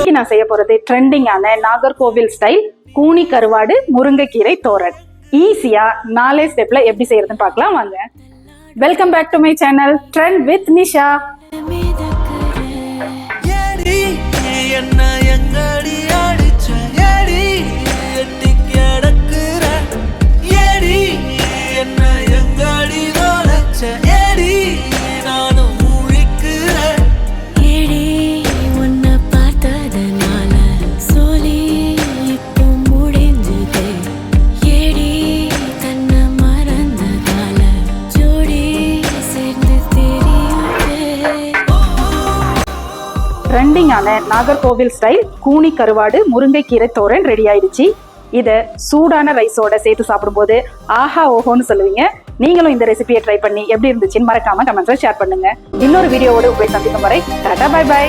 இன்னைக்கு நான் செய்ய போறது ட்ரெண்டிங்கான நாகர்கோவில் ஸ்டைல் கூனி கருவாடு முருங்கைக்கீரை தோரன். ஈஸியா 4 ஸ்டெப்ல எப்படி செய்யறதுன்னு பார்க்கலாம் வாங்க. Welcome back to my channel trend with Nisha. ட்ரெண்டிங்கான நாகர்கோவில் ஸ்டைல் கூனி கருவாடு முருங்கைக்கீரை தோரன் ரெடி ஆயிடுச்சு. இதை சூடான ரைஸோட சேர்த்து சாப்பிடும்போது ஆஹா ஓஹோன்னு சொல்லுவீங்க. நீங்களும் இந்த ரெசிபியை ட்ரை பண்ணி எப்படி இருந்துச்சுன்னு மறக்காம கமெண்ட்ஸ்ல ஷேர் பண்ணுங்க. இன்னொரு வீடியோவோட உங்களை சந்திக்கும் வரை டாடா பை பை.